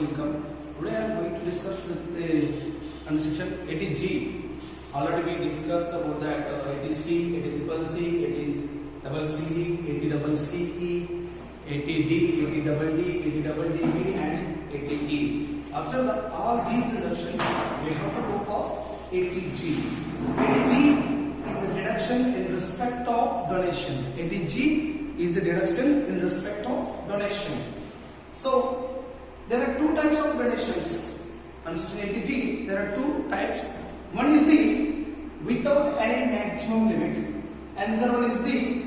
income. Today I am going to discuss with the under section 80G. Already we discussed about that 80C, 80CCC, 80CCD, 80CCE, 80D, 80DD, 80DDB and 80E. After all these reductions, we have to go for 80G. 80G is the deduction in respect of donation. 80G is the deduction in respect of donation. So there are two types of donations. Under section 80G, there are two types. One is the without any maximum limit, and the other one is the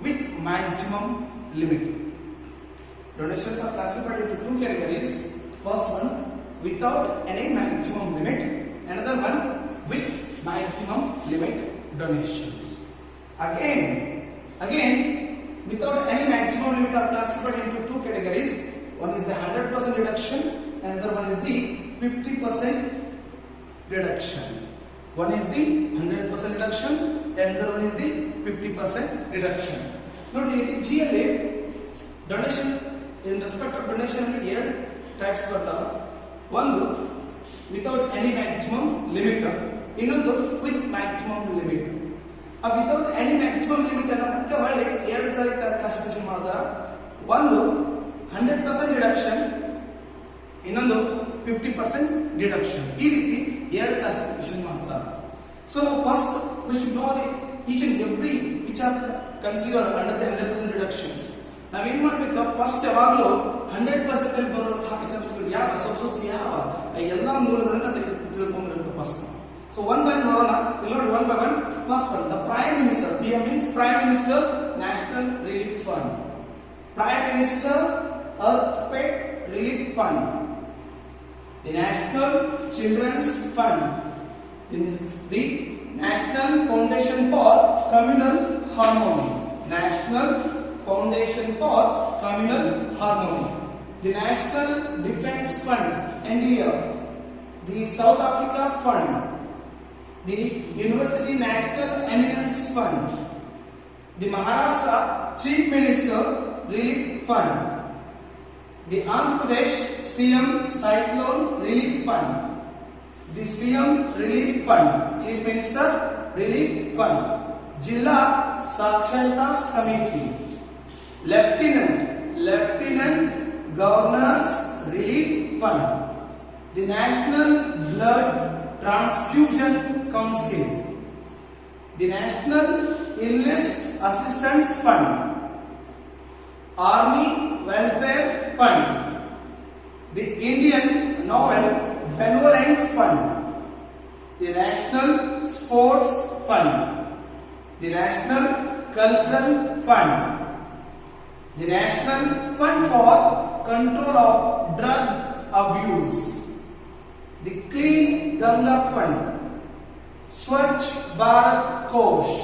with maximum limit. Donations are classified into two categories. First one, without any maximum limit. Another one, with maximum limit donation. Again, without any maximum limit are classified into two categories. One is the 100% reduction, and another one is the 50% reduction. One is the 100% reduction, and another one is the 50% reduction. Now, the G donation in respect of donation ಎರಡು types ಬರ್ತಾವೆ. ಒಂದು without any maximum limit, ಇನ್ನೊಂದು with maximum limit. ಆ without any maximum limit ಅನ್ನು ಮತ್ತೆ ಹೊಳ್ಳಿ ಎರಡು ತರ ಕ್ಲಾಸಿಫಿಕೇಶನ್ ಮಾಡ್ತಾರೆ. ಒಂದು 100% ರಿಡಕ್ಷನ್, ಇನ್ನೊಂದು 50% ಡಿಡಕ್ಷನ್. ಈ ರೀತಿ ಎರಡು ಕ್ಲಾಸಿಫಿಕೇಶನ್ ಮಾಡ್ತಾರೆ. So first we should know the each and every which are considered under the 100% reductions. ನಾವೇನ್ ಮಾಡ್ಬೇಕು, ಫಸ್ಟ್ ಯಾವಾಗಲೂ 100% ಅಲ್ಲಿ ಬರುವಂತಹ ಐಟಮ್ಸ್ಗಳು ಯಾವ ಸೋರ್ಸಸ್ ಯಾವ ಎಲ್ಲ ಮೂಲಗಳನ್ನ ತಿಳ್ಕೊಂಡ್ಬೇಕು ಫಸ್ಟ್. ಸೊ ಒನ್ ಬೈ ನೋಡೋಣ. ಇಲ್ಲಿ ನೋಡಿ, one by one. First one, the prime minister. PM means prime minister national relief fund. Prime minister earthquake relief fund, the national children's fund, the national foundation for communal harmony, national foundation for communal harmony, the national defense fund, NDF, the South Africa fund, the university national eminence fund, the Maharashtra chief minister relief fund, the Andhra Pradesh CM Cyclone Relief Fund, the CM Relief Fund, Chief Minister Relief Fund, Jilla Saksharta Samiti, Lieutenant Governor's Relief Fund, the National Blood Transfusion Council, the National Illness Assistance Fund, Army Welfare Fund, the Indian Novel Benevolent Fund, the National Sports Fund, the National Cultural Fund, the National Fund for Control of Drug Abuse, the Clean Ganga Fund, Swachh Bharat Kosh,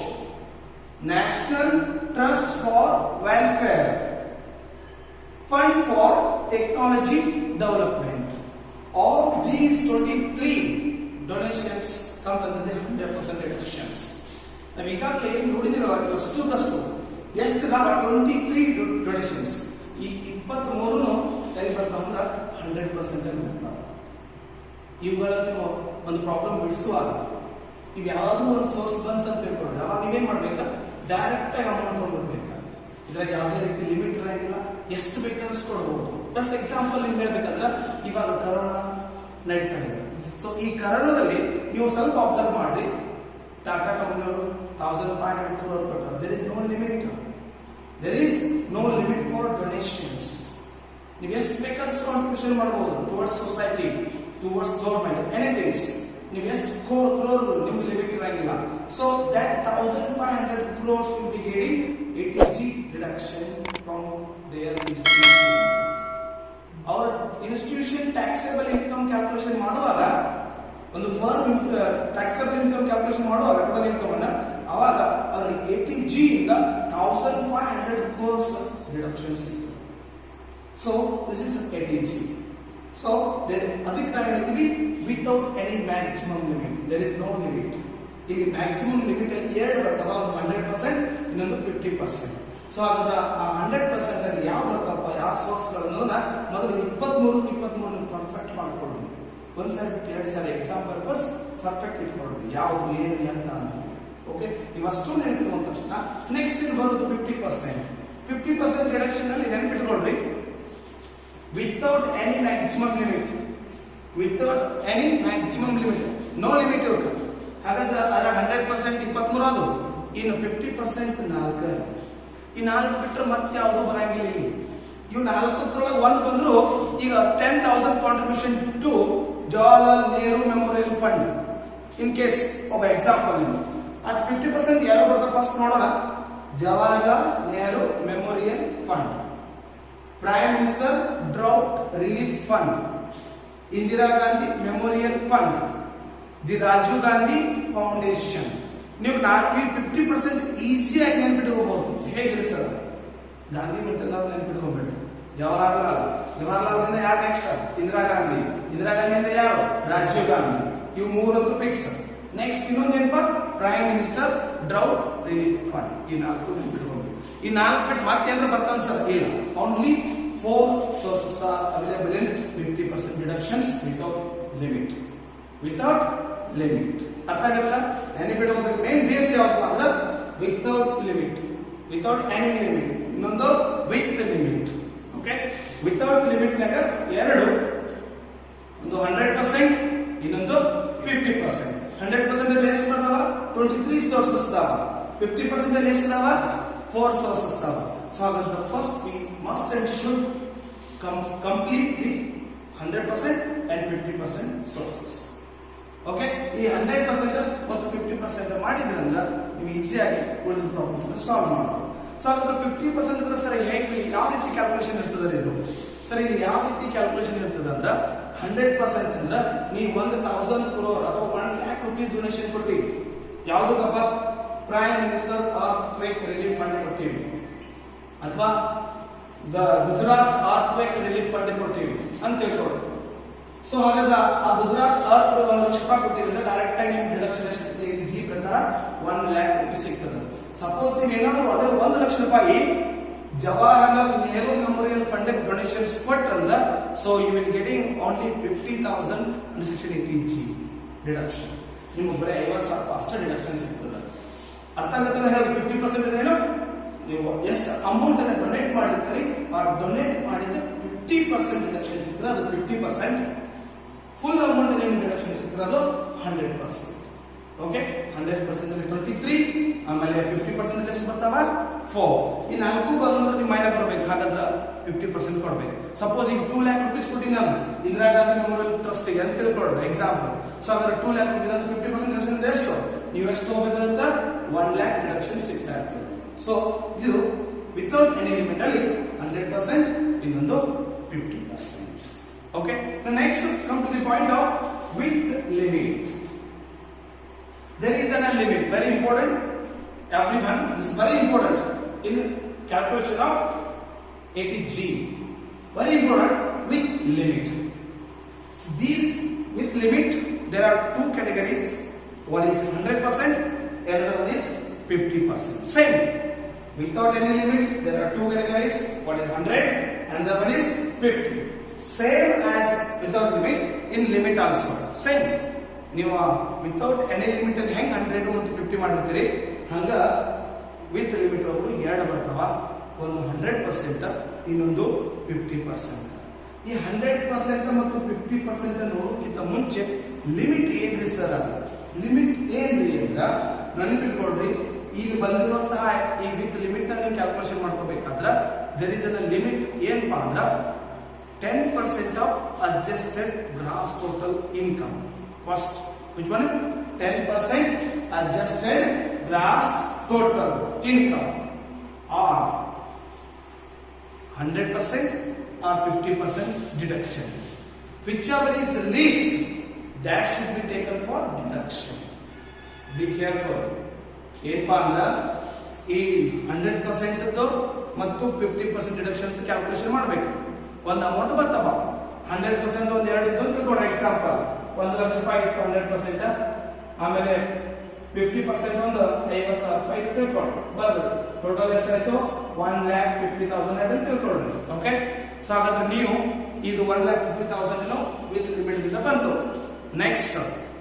National Trust for Welfare, Fund for Technology Development. All these 23 donations comes under the 100% reductions. Now we got like ನೋಡಿದಿರೋ ಅಷ್ಟು ಎಷ್ಟು ಇದಾವೆ 23 donations. ಈ 23 ಕೈ ಬರ್ತಾವಂದ್ರೆ 100% ಅಲ್ಲಿ ಬರ್ತಾವೆ. ಇವುಗಳಲ್ಲಿ ನೀವು ಒಂದು ಪ್ರಾಬ್ಲಮ್ ಬಿಡಿಸುವಾಗ ಇವು ಯಾವ್ದಾದ್ರು ಒಂದು ಸೋರ್ಸ್ ಬಂತಂತ ತಿಳ್ಕೊಂಡ್ರೆ ಅವಾಗ ನೀವೇನ್ ಮಾಡ್ಬೇಕಾ, ಡೈರೆಕ್ಟ್ ಆಗಿ ಅಮೌಂಟ್ ತಗೊಂಡ್ಬೇಕಾ. ಇದ್ರಾಗ ಯಾವುದೇ ರೀತಿ ಲಿಮಿಟ್ ಇರಂಗಿಲ್ಲ, ಎಷ್ಟು ಬೇಕಾದಷ್ಟು ಕೊಡಬಹುದು. ಜಸ್ಟ್ ಎಕ್ಸಾಂಪಲ್ ನಿಮ್ಗೆ ಹೇಳ್ಬೇಕಂದ್ರೆ ಇವಾಗ ಕರೋನಾ ನಡೀತಾ ಇದೆ. ಸೊ ಈ ಕರೋನಾದಲ್ಲಿ ನೀವು ಸ್ವಲ್ಪ ಅಬ್ಸರ್ವ್ ಮಾಡಿ, ಟಾಟಾ ಕಂಪನಿಯವರು 1500 crore ಕೊಟ್ಟರು. There is no limit for donations. ನೀವು ಎಷ್ಟು ಬೇಕಾದಷ್ಟು ಕಾಂಟ್ರಿಬ್ಯೂಷನ್ ಮಾಡಬಹುದು towards society, towards government, anythings. ನೀವು ಎಷ್ಟು ಕ್ರೋರ್ ನಿಮ್ಗೆ ಲಿಮಿಟ್ ಇರಂಗಿಲ್ಲ. So that 1500 crores will be getting 80G reduction from their institution. Our institution taxable income calculation ಮಾಡುವಾಗ, ಒಂದು ಫರ್ಮ್ taxable income calculation ಮಾಡುವಾಗ ಟೋಟಲ್ ಇನ್ಕಮ್ ಅನ್ನ ಅವಾಗ ಅವರಿಗೆ 80G ಇಂದ 1500 crores reduction ಸಿಗ್ತದೆ. So this is 80G. So ಅದಕ್ಕೆ ನಾವು ಹೇಳ್ತೀವಿ without any maximum limit. There is no limit. ಇಲ್ಲಿ ಮ್ಯಾಕ್ಸಿಮಮ್ ಲಿಮಿಟ್ ಅಲ್ಲಿ ಎರಡು ಬರ್ತವ, ಒಂದು 100%, ಇನ್ನೊಂದು 50%. ಸೊ ಅದರ 100% ಅಲ್ಲಿ ಯಾವ ಬರ್ತಪ್ಪ, ಯಾವ ಆ ಸೋರ್ಸ್ಗಳನ್ನು ಮೊದಲು 23 ಪರ್ಫೆಕ್ಟ್ ಮಾಡ್ಕೊಳ್ಳಿ. ಒಂದ್ಸರಿ ಬಿಟ್ಟು 2 ಸಾರಿ ಎಕ್ಸಾಮ್ ಪರ್ಪಸ್ ಪರ್ಫೆಕ್ಟ್ ಇಟ್ಕೊಳ್ಳಿ, ಯಾವುದು ಏನು ಅಂತ ಅಂತ. ಓಕೆ, ಇವಷ್ಟು ನೆನಪಿಡುವಂತ ತಕ್ಷಣ ನೆಕ್ಸ್ಟ್ ಇದು ಬರೋದು 50% ರಿಡಕ್ಷನ್ ಅಲ್ಲಿ ನೆನಪಿಟ್ಕೊಳ್ರಿ, without any maximum limit, no limit ಇರುತ್ತೆ. ಹಾಗಾದ್ರೆ ಅದರ 100% 23 ಅದು, ಇನ್ನು 50% 4. ಈ 4 ಬಿಟ್ಟರೆ ಮತ್ತೆ ಯಾವುದು ಬರಂಗಿಲ್ಲ ಇಲ್ಲಿ. ಇವು 4 ಒಂದು ಬಂದ್ರು. ಈಗ 10,000 contribution to Jawaharlal Nehru memorial fund in case ಒಬ್ಬ ಎಕ್ಸಾಂಪಲ್. ಅಟ್ 50% ಯಾರು ಬರ್ತದೆ ಫಸ್ಟ್ ನೋಡೋಣ. Jawaharlal Nehru memorial fund, prime minister drought relief fund, Indira Gandhi memorial fund, the Rajiv Gandhi foundation. ನೀವು 50% ಈಸಿಯಾಗಿ ನೆನ್ಪಿಟ್ಕೋಬಹುದು. ಹೇಗಿರಿ ಸರ್? ಗಾಂಧಿ ಮತ್ತೆ ನಾವು ನೆನ್ಪಿಟ್ಕೋಬೇಡಿ. ಜವಾಹರ್ಲಾಲ್ ಯಾರು ನೆಕ್ಸ್ಟ್? ಇಂದಿರಾ ಗಾಂಧಿಯಿಂದ ಯಾರು? ರಾಜೀವ್ ಗಾಂಧಿ. ಇವು 3 ಫಿಕ್ಸ್. ನೆಕ್ಸ್ಟ್ ಇನ್ನೊಂದು ಏನಪ್ಪ? Prime minister drought relief fund. ಈ 4 ನೆನ್ಪಿಟ್ಕೋಬೇಕು. ಈ 4 ಬಿಟ್ಟು ಮತ್ತೇನಾದ್ರು ಬರ್ತಾನೆ ಸರ್? ಇಲ್ಲ. Only 4 sources are available in 50% reductions without limit. ಅರ್ಥ ಆಗಲ್ಲ? ನೆನಪಿಟ್ಕೋಬೇಕು. ಮೇನ್ ಬೇಸ್ ಯಾವಪ್ಪ ಅಂದ್ರೆ without limit, without any limit. ಇನ್ನೊಂದು with limit. Okay, without limit ನಾಗ ಎರಡು, ಒಂದು 100%, ಇನ್ನೊಂದು 50%. 100% ಅಲ್ಲಿ ಎಷ್ಟು ಬರ್ತಾವ? 23 sources ಅದಾವ. 50% ಅಲ್ಲಿ ಎಷ್ಟು ಅದಾವ? 4 sources ಅದಾವ. So the first we must and should complete the 100% and 50% sources. Okay, ಈ 100% ಮತ್ತು 50% ಮಾಡಿದ್ರಂದ್ರೆ ನೀವು ಈಸಿಯಾಗಿ ಉಳಿದ ಪ್ರಾಬ್ಲಮ್ಸ್ ಸಾಲ್ವ್ ಮಾಡಬಹುದು. ಸೊ ಅದರ 50% ಅಂದ್ರೆ ಸರ್ ಹೇಗೆ, ಯಾವ ರೀತಿ ಕ್ಯಾಲ್ಕುಲೇಷನ್ ಇರ್ತದೆ ಇದು? ಸರ್ ಇದು ಯಾವ ರೀತಿ ಕ್ಯಾಲ್ಕುಲೇಷನ್ ಇರ್ತದೆ ಅಂದ್ರೆ 100% ಅಂದ್ರೆ ನೀವು 1,000 crore ಅಥವಾ 1 lakh rupees ಡೊನೇಷನ್ ಕೊಟ್ಟಿವಿ. ಯಾವುದಕ್ಕಪ್ಪ? Prime minister earthquake relief fund ಕೊಟ್ಟಿವಿ, ಅಥವಾ ಗುಜರಾತ್ ಅರ್ಥಕ್ವೇಕ್ ರಿಲೀಫ್ ಫಂಡ್ ಕೊಟ್ಟಿವಿ ಅಂತ ತಿಳ್ಕೊಳ್ಳಿ. ಸೊ ಹಾಗಾದ್ರೆ ಆ ಗುಜರಾತ್ ಅರ್ತ್ 1 ಲಕ್ಷ ರೂಪಾಯಿ ಕೊಟ್ಟಿದ್ರೆ ಡೈರೆಕ್ಟ್ ಆಗಿ ನಿಮ್ಗೆ ಡಿಡಕ್ಷನ್ ಎಷ್ಟಿದೆ? ಇಲ್ಲಿ ಜಿ ಪ್ರಕಾರ 1 lakh rupees ಸಿಗ್ತದೆ. ಸಪೋಸ್ ನೀವು ಏನಾದ್ರು ಅದೇ 1 ಲಕ್ಷ ರೂಪಾಯಿ Jawaharlal Nehru memorial fund donations ಕೊಟ್ಟಂದ್ರೆ, so you will getting only 50,000 under section 18G deduction. ನಿಮ್ಗೆ ಬರೀ 50,000 ಅಷ್ಟೇ ಡಿಡಕ್ಷನ್ ಸಿಗ್ತದೆ. ಅರ್ಥ ಆಗುತ್ತಲ್ಲ? ಹೇಳಿ 50% ಅಂದ್ರೆ ಏನು? ನೀವು ಎಷ್ಟು ಅಮೌಂಟ್ ಅನ್ನು ಡೊನೇಟ್ ಮಾಡಿರ್ತೀರಿ, ಆ ಡೊನೇಟ್ ಮಾಡಿದ 50% ಡಿಡಕ್ಷನ್ ಸಿಗ್ತದೆ. ಅದು 50%. ಫುಲ್ ಅಮೌಂಟ್ ನಿಮ್ಗೆ ಡಿಡಕ್ಷನ್ ಸಿಗ್ತದೆ, ಅದು 100%. ಓಕೆ, 100% ಅಲ್ಲಿ 23, ಆಮೇಲೆ 50% ಎಷ್ಟು ಬರ್ತಾವ? 4. ಈ 4 ಬಂದ್ರೆ ನೀವು ಮೈನಸ್ ಬರಬೇಕು. ಹಾಗಾದ್ರೆ 50% ಕೊಡ್ಬೇಕು. ಸಪೋಸ್ ಈಗ 2 lakh rupees ಕೊಟ್ಟಿ ನಾನು ಇಂದಿರಾ ಗಾಂಧಿ ಮೆಮೋರಿಯಲ್ ಟ್ರಸ್ಟ್ ಗೆ ಅಂತ ತಿಳ್ಕೊಳ್ರಿ ಎಕ್ಸಾಂಪಲ್. ಸೊ ಹಾಗಾದ್ರೆ 2 lakh rupees ಅಂದ್ರೆ 50% ಡಿಡಕ್ಷನ್ ಎಷ್ಟು? ನೀವು ಎಷ್ಟು ಹೋಗ್ಬೇಕಂತ 1 lakh ಡಿಡಕ್ಷನ್ ಸಿಗ್ತಾ ಇರ್ತದೆ. ಸೊ ಇದು ವಿತೌಟ್ ಎನಿ ಲಿಮಿಟ್ ಅಲ್ಲಿ 100%, ಇನ್ನೊಂದು 50%. Okay, now next come to the point of with limit. There is a limit, very important. Everyone, this is very important in calculation of 80G. Very important, with limit. These with limit, there are 2 categories. One is 100%, another one is 50%. Same. Without any limit, there are 2 categories. One is 100, another one is 50. Same as without limit, in limit also. Same. ನೀವು without any limit ಅಲ್ಲಿ ಹೆಂಗ್ 100 ಮತ್ತು 50 ಮಾಡಿರ್ತೀರಿ, ಹಂಗ with limit ಒಳಗೂ 2 ಬರ್ತಾವ. ಒಂದು 100%, ಇನ್ನೊಂದು 50%. ಈ 100% ಮತ್ತು 50% ನೋಡೋಕ್ಕಿಂತ ಮುಂಚೆ ಲಿಮಿಟ್ ಏನ್ರಿ ಸರ್? ಲಿಮಿಟ್ ಏನ್ರಿ ಅಂದ್ರ ನೆನಪಿಟ್ಕೊಳ್ರಿ, ಈಗ ಬಂದಿರುವಂತಹ ಈ ವಿತ್ ಲಿಮಿಟ್ ಅನ್ನು ಕ್ಯಾಲ್ಕುಲೇಷನ್ ಮಾಡ್ಕೋಬೇಕಾದ್ರೆ ದೇರ್ ಇಸ್ ಅ ಲಿಮಿಟ್. ಏನಪ್ಪಾ ಅಂದ್ರ 10% of adjusted gross total income. First, which one? 10% adjusted gross total income, or 100% or 50% deduction. Whichever is least, that should be taken for deduction. Be careful. ಏನಪ್ಪಾ ಅಂದ್ರ ಈ 100% ಮತ್ತು 50% deductions calculation ಮಾಡಬೇಕು. ಒಂದು amount ಬರ್ತಾವ. 100% ಒಂದು 2 ಇದ್ದು ತಿಳ್ಕೊಡ್ರಿ. ಎಕ್ಸಾಂಪಲ್ 1 ಲಕ್ಷ ರೂಪಾಯಿ ಇತ್ತು 100%. ಆಮೇಲೆ 50% ಒಂದು 50,000 ರೂಪಾಯಿ ತಿಳ್ಕೊಡ್ರಿ. ಬರ್ತದೆ. ಟೋಟಲ್ ಎಷ್ಟಾಯ್ತು? 1,50,000 ಅಂತ ತಿಳ್ಕೊಡ್ರಿ. ಓಕೆ, ಸೊ ಹಾಗಾದ್ರೆ ನೀವು ಇದು 1,50,000 ವಿತ್ ಲಿಮಿಟ್ ಇಂದ ಬಂತು. ನೆಕ್ಸ್ಟ್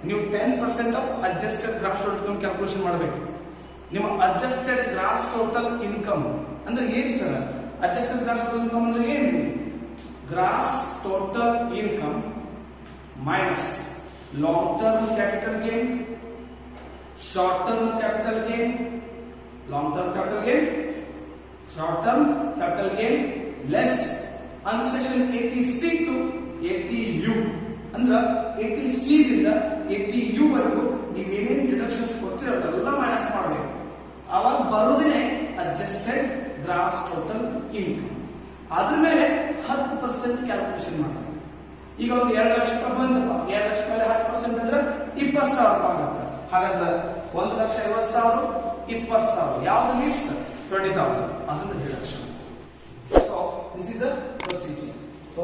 ನೀವು 10% of adjusted gross total income calculation ಮಾಡಬೇಕು. ನಿಮ್ಮ ಅಡ್ಜಸ್ಟೆಡ್ ಗ್ರಾಸ್ ಟೋಟಲ್ ಇನ್ಕಮ್ ಅಂದ್ರೆ ಏನು sir? Adjusted gross total income ಅಂದ್ರೆ ಏನು? Gross total income minus long term capital gain, short term capital gain, long term capital gain, short term capital gain less and section 80C to 80U ಅಂದ್ರ 80C ದಿಂದ 80U ವರೆಗೂ ನೀವು ಏನೇನು deductions ಕೊಡ್ತೀರ ಅದೆಲ್ಲ minus ಮಾಡಬೇಕು. ಅವಾಗ ಬರೋದೇ ಅಡ್ಜಸ್ಟೆಡ್ ಗ್ರಾಸ್ ಟೋಟಲ್ ಇನ್ಕಮ್. ಅದ್ರ ಮೇಲೆ 10% ಕ್ಯಾಲ್ಕುಲೇಷನ್ ಮಾಡಬೇಕು. ಈಗ ಒಂದು 2 ಲಕ್ಷ ರೂಪಾಯಿ ಬಂತಪ್ಪ, 2 ಲಕ್ಷ ಮೇಲೆ 10% ಅಂದ್ರೆ 20,000 ರೂಪಾಯಿ ಆಗುತ್ತೆ. ಹಾಗಾದ್ರೆ 1,50,000 20,000 ಯಾವ್ದು ಲೀಸ್ಟ್? 20,000 ಅದನ್ನ deduction. So this is the procedure. So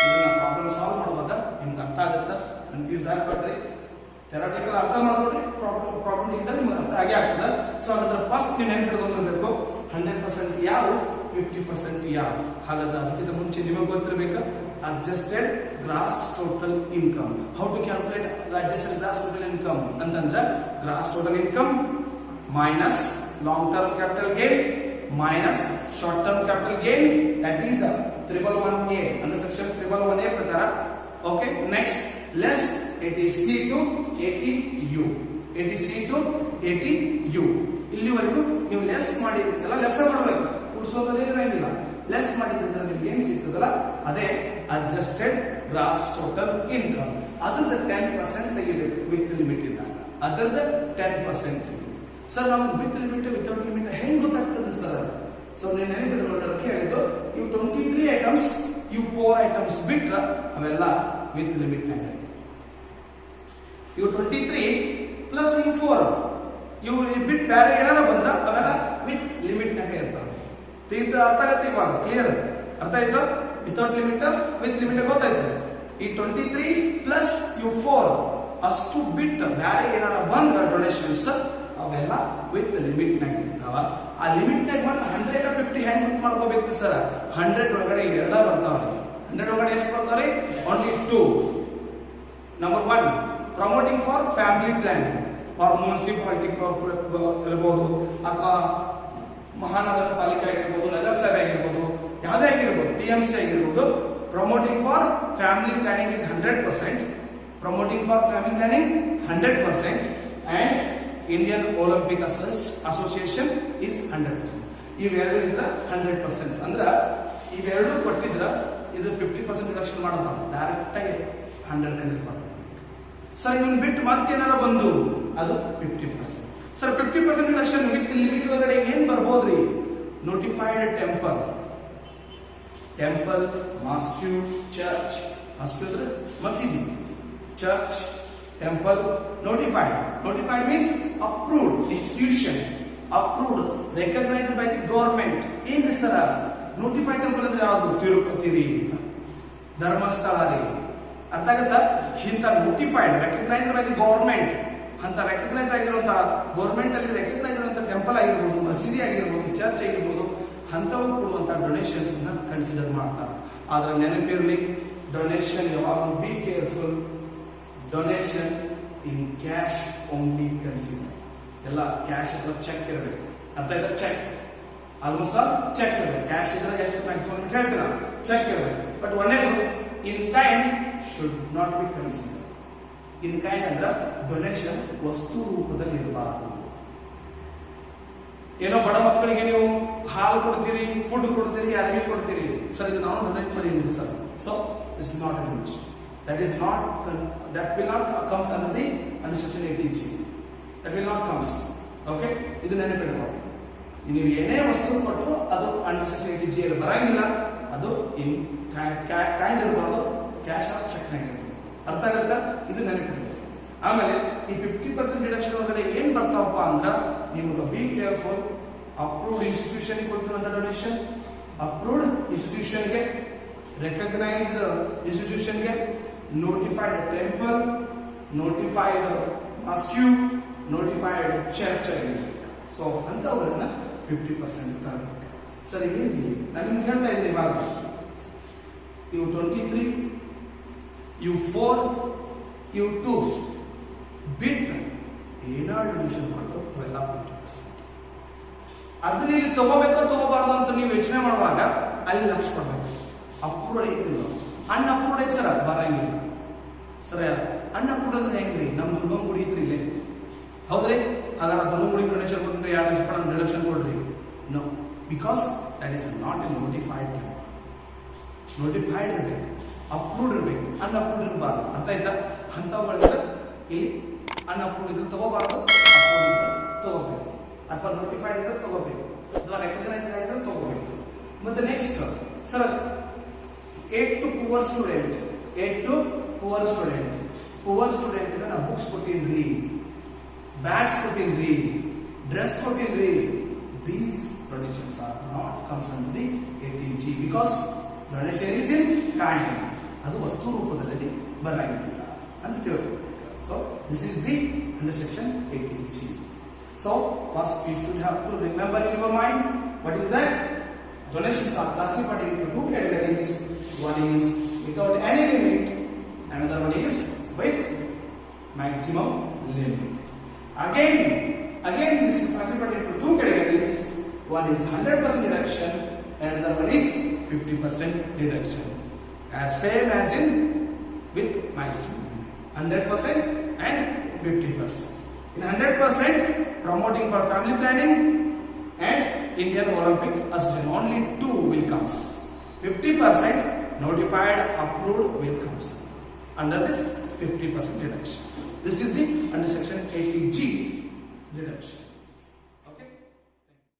ಇದನ್ನ ಪ್ರಾಬ್ಲಮ್ ಸಾಲ್ವ್ ಮಾಡುವಾಗ ನಿಮ್ಗೆ ಅರ್ಥ ಆಗುತ್ತಾ? ಕನ್ಫ್ಯೂಸ್ ಆಗ್ಬೇಡ್ರಿ. ಥೆರಟಿಕಲ್ ಅರ್ಥ ಮಾಡ್ಕೊಡ್ರಿ, ಪ್ರಾಬ್ಲಮ್ ಇಂದ ನಿಮ್ಗೆ ಅರ್ಥ ಆಗೇ ಆಗ್ತದೆ. ಸೊ ಹಾಗಾದ್ರೆ ಫಸ್ಟ್ ನೀವು ನೆನ್ಪಿಟ್ಕೊಂಡಿರ್ಬೇಕು 100% ಯಾವ, 50% ಯಾವ. ಹಾಗಾದ್ರೆ ಅದಕ್ಕಿಂತ ಮುಂಚೆ ನಿಮಗೆ ಗೊತ್ತಿರಬೇಕು adjusted gross total income. How to calculate adjusted gross total income ಅಂತಂದ್ರೆ gross total income minus long term capital gain minus short term capital gain, that is 111A under section 111A ಪ್ರಕಾರ. Okay, next less 80C to 80U, 80C to 80U. ಇಲ್ಲಿವರೆಗೂ ನೀವು less ಮಾಡಿದ್ರಲ್ಲ, less ಮಾಡಬೇಕು, ಕೂಡಿಸೋದೇ ಇರಂಗಿಲ್ಲ. Less ಮಾಡಿದ್ರೆ ನಿಮ್ಗೆ ಏನ್ ಸಿಗ್ತದಲ್ಲ ಅದೇ ಅಡ್ಜಸ್ಟೆಡ್ ಗ್ರಾಸ್ ಟೋಟಲ್ ಇನ್ಕಮ್. ಅದ್ರದ್ದು 10% ತೆಗಿಬೇಕು ವಿತ್ ಲಿಮಿಟ್ ಇದ್ದಾಗ. ಅದ್ರದ್ದು 10% ಸರ್ ನಮ್ಗೆ ವಿತ್ ಲಿಮಿಟ್ ವಿತೌಟ್ ಲಿಮಿಟ್ ಹೆಂಗ್ ಗೊತ್ತಾಗ್ತದೆ ಸರ್? ಸೊ ನೀವು ನೆನಪಿಟ್ಕೊಳ್ಳೋದಕ್ಕೆ ಹೇಳಿದ್ದು ಇವು 23 ಐಟಮ್ಸ್, ಇವು 4 ಐಟಮ್ಸ್ ಬಿಟ್ರ ಅವೆಲ್ಲ ವಿತ್ ಲಿಮಿಟ್ ನಾಗ. ಇವು 23 ಪ್ಲಸ್ ಇವು 4 ಇವು ಬಿಟ್ ಬೇರೆ ಏನಾರ ಬಂದ್ರ ಅವೆಲ್ಲ ವಿತ್ ಲಿಮಿಟ್ ನಾಗ ಇರ್ತಾವೆ. ಅರ್ಥ ಆಗತ್ತೆ? ಇವಾಗ ಕ್ಲಿಯರ್ ಅರ್ಥ ಆಯ್ತು? ವಿತೌಟ್ ಲಿಮಿಟ್ ವಿತ್ ಲಿಮಿಟ್ ಗೊತ್ತಾಯ್ತು. ಈ 23 ಪ್ಲಸ್ ಇವು 4 ಅಷ್ಟು ಬಿಟ್ ಬೇರೆ ಏನಾರ ಬಂದ್ರ ಡೊನೇಷನ್ಸ್ ಅವೆಲ್ಲ ವಿತ್ ಲಿಮಿಟ್ ನಾಗ ಇರ್ತಾವ. ಆ ಲಿಮಿಟ್ ನಾಗ ಮತ್ತೆ 150 ಹೆಂಗ್ ಗೊತ್ತು ಮಾಡ್ಕೋಬೇಕು ಸರ್? 100 ಒಳಗಡೆ 2 ಬರ್ತಾವ್ರಿ. 100 ಒಳಗಡೆ ಎಷ್ಟು ಬರ್ತಾವ್ರಿ? Only 2. Number 1 promoting for family planning for municipality ಇರ್ಬೋದು, ಅಥವಾ ಮಹಾನಗರ ಪಾಲಿಕೆ ಆಗಿರ್ಬೋದು, ನಗರಸಭೆ ಆಗಿರ್ಬೋದು, ಯಾವುದೇ ಆಗಿರ್ಬೋದು, TMC ಆಗಿರ್ಬೋದು. Promoting for family planning is 100%. Promoting for family planning 100% and Indian Olympic association is 100%. ಇವೆರಡು ಇದ್ರ 100%. ಅಂದ್ರ ಇವೆರಡು ಕೊಟ್ಟಿದ್ರ ಇದು 50% ರಿಡಕ್ಷನ್ ಮಾಡೋದು ಡೈರೆಕ್ಟ್ ಆಗಿ 100 ಮಾಡ್ಬೇಕು. ಸರ್ ಇದನ್ನ ಬಿಟ್ಟು ಮತ್ತೇನಾರ ಬಂದು ಅದು 50%. ಸರ್ 50% ರಿಡಕ್ಷನ್ ವಿತ್ ಲಿಮಿಟ್ ಒಳಗಡೆ ಏನ್ ಬರ್ಬೋದ್ರಿ? Notified temple, mosque, church. Mosque ಅಂದ್ರೆ ಮಸೀದಿ, church, temple. Notified means approved institution, approved, recognized by the government. ಏನ್ರಿ ಸರ ನೋಟಿಫೈಡ್ ಟೆಂಪಲ್ ಅಂದ್ರೆ ಯಾವುದು? ತಿರುಪತಿ ರೀ, ಧರ್ಮಸ್ಥಳ ರೀ. ಅರ್ಥ ಆಗತ್ತಾ? ಇಂಥ notified recognised by the government ಅಂತ ರೆಕಗ್ನೈಸ್ ಆಗಿರುವಂತಹ ಗವರ್ಮೆಂಟ್ ಅಲ್ಲಿ ರೆಕಗ್ನೈಸ್ ಆಗಿರುವಂತಹ ಟೆಂಪಲ್ ಆಗಿರ್ಬೋದು, ಮಸೀದಿ ಆಗಿರ್ಬೋದು, ಚರ್ಚ್ ಆಗಿರ್ಬೋದು, ಅಂತವು ಕೊಡುವಂತಹ ಡೊನೇಷನ್ಸ್ ಅನ್ನ ಕನ್ಸಿಡರ್ ಮಾಡ್ತಾರೆ. ಆದ್ರೆ ನೆನಪಿರ್ಲಿ, ಡೊನೇಷನ್ ಯಾವಾಗಲೂ be careful. Donation in cash only consider. ಎಲ್ಲ ಕ್ಯಾಶ್ ಅಥವಾ ಚೆಕ್ ಇರಬೇಕು. ಅರ್ಥ ಆಯ್ತಾ? ಚೆಕ್ ಆಲ್ಮೋಸ್ಟ್ ಆಲ್ ಚೆಕ್ ಇರಬೇಕು. ಕ್ಯಾಶ್ ಇದ್ರೆ ಎಷ್ಟು ಮ್ಯಾಕ್ಸಿಮಮ್ ಹೇಳ್ತೀರ, ಚೆಕ್ ಇರಬೇಕು. ಬಟ್ ಒಳ್ಳೆಯದು ಇನ್ kind should not be consider. In kind ಅಂದ್ರೆ ಡೊನೇಷನ್ ವಸ್ತು ರೂಪದಲ್ಲಿ ಇರಬಾರದು. ಏನೋ ಬಡ ಮಕ್ಕಳಿಗೆ ನೀವು ಹಾಲು ಕೊಡ್ತೀರಿ, ಫುಡ್ ಕೊಡ್ತೀರಿ, ಅರಿವಿ ಕೊಡ್ತೀರಿ, ಸರ್ ಇದು ನಾವು ಡೊನೇಟ್ ಮಾಡಿದ್ದೀವಿ sir. So it's not A donation. That will not comes under the section 80G. That will not comes. Okay? ಇದು ನೆನಪಿಡಬಹುದು. ನೀವು ಏನೇ ವಸ್ತು ಕೊಟ್ಟರು ಅದು ಅಂಡರ್ ಸೆಕ್ಷನ್ 80G ಅಲ್ಲಿ ಬರಂಗಿಲ್ಲ. ಅದು ಇನ್ ಕೈಂಡ್ ಇರಬಾರ್ದು, ಕ್ಯಾಶ್ ಆರ್ ಚೆಕ್ ನಾಗ ಇರಬೇಕು. ಅರ್ಥ ಆಗುತ್ತಾ? ಇದು ನೆನಪಿಡಬಹುದು. ಆಮೇಲೆ ಈ 50% ರಿಡಕ್ಷನ್ ಒಳಗಡೆ ಏನ್ ಬರ್ತಾವಪ್ಪ ಅಂದ್ರ ನಿಮ್ಗೆ ಬಿ ಕೇರ್ಫುಲ್. ಅಪ್ರೂವ್ಡ್ ಇನ್ಸ್ಟಿಟ್ಯೂಷನ್ ಕೊಟ್ಟಿರುವಂತ ಡೊನೇಷನ್, ಅಪ್ರೂವ್ಡ್ ಇನ್ಸ್ಟಿಟ್ಯೂಷನ್ಗೆ, ರೆಕಗ್ನೈಸ್ಡ್ ಇನ್ಸ್ಟಿಟ್ಯೂಷನ್ಗೆ, notified temple, notified mosque, notified church ಆಗಿದೆ. ಸೊ ಅಂತವರನ್ನ 50% ತರಬೇಕು. ಸರಿ, ಹೇಳಿ ನಾನು ನಿಮ್ಗೆ ಹೇಳ್ತಾ ಇದ್ದೀನಿ ಇವಾಗ ಇವು 23, ಇವು 4, ಇವು 2 ಬಿಟ್ ಏನಾದ್ರು ಡಿವಿಷನ್ ಕೊಟ್ಟು 12%. ಅದನ್ನ ಇಲ್ಲಿ ತಗೋಬೇಕೋ ತಗೋಬಾರ್ದು ಅಂತ ನೀವು ಯೋಚನೆ ಮಾಡುವಾಗ ಅಲ್ಲಿ ಲಕ್ಷ ಕೊಡ್ಬೇಕು. ಅಪ್ರೂವ್ಡ್ ಐತಿಲ್ಲ, ಅನ್ಅಪ್ರೂವ್ಡ್ ಐತಿ ಸರ್, ಬರಂಗಿಲ್ಲ ಸರ್. ಅನ್ಅಪ್ರೂವ್ಡ್ ಅಂದ್ರೆ ಹೆಂಗ್ರಿ? ನಮ್ ದುರ್ಗಂಗುಡಿ ಐತ್ರಿ ಇಲ್ಲಿ, ಹೌದ್ರಿ? ಹಾಗಾದ್ರೆ ದುರ್ಗಂಗುಡಿ ಡೊನೇಷನ್ ಕೊಟ್ಟರೆ 2 ಲಕ್ಷ ರೂಪಾಯಿ ಡಿಡಕ್ಷನ್ ಕೊಡ್ರಿ. No, because that is not a notified. Notified ಇರ್ಬೇಕು, ಅಪ್ರೂವ್ಡ್ ಇರ್ಬೇಕು, ಅನ್ಅಪ್ರೂವ್ಡ್ ಇರಬಾರ್ದು. ಅರ್ಥ ಆಯ್ತಾ? ಅಂತವುಗಳಿದ್ರೆ ಇಲ್ಲಿ ಅನ್ಅಪ್ರೂವ್ಡ್ ಇದ್ರೆ ತಗೋಬಾರ್ದು, ಅಪ್ರೂವ್ಡ್ ಇದ್ರೆ ತಗೋಬೇಕು, ಅಥವಾ ನೋಟಿಫೈಡ್ ಇದ್ರೆ ತಗೋಬೇಕು, ಅಥವಾ ರೆಕಗ್ನೈಸ್ ಆಗಿದ್ರೆ ತಗೋಬೇಕು. ಮತ್ತೆ next sir, 8 to poor student, 8 to poor student. Poor student ಗೆ ನಾವು ಬುಕ್ಸ್ ಕೊಟ್ಟಿನ್ರಿ, ಬ್ಯಾಗ್ಸ್ ಕೊಟ್ಟಿನ್ರಿ, ಡ್ರೆಸ್ ಕೊಟ್ಟಿನ್ರಿ. These donations are not comes under the 80G because donation is in kind. ಅದು ವಸ್ತು ರೂಪದಲ್ಲಿ ಬರಂಗಿಲ್ಲ ಅಂತ ತಿಳ್ಕೊಬೇಕು. So this is the under section 80G. So first you should have to remember in your mind what is that? Donations are classified into 2 categories. One is without any limit, another one is with maximum limit. Again this is classified into 2 categories. One is 100% deduction and another one is 50% deduction. As same as in with maximum limit, 100% and 50%. In 100% promoting for family planning and Indian Olympic Association, only 2 will comes. 50% notified approved will comes under this 50% deduction. This is the under section 80G deduction.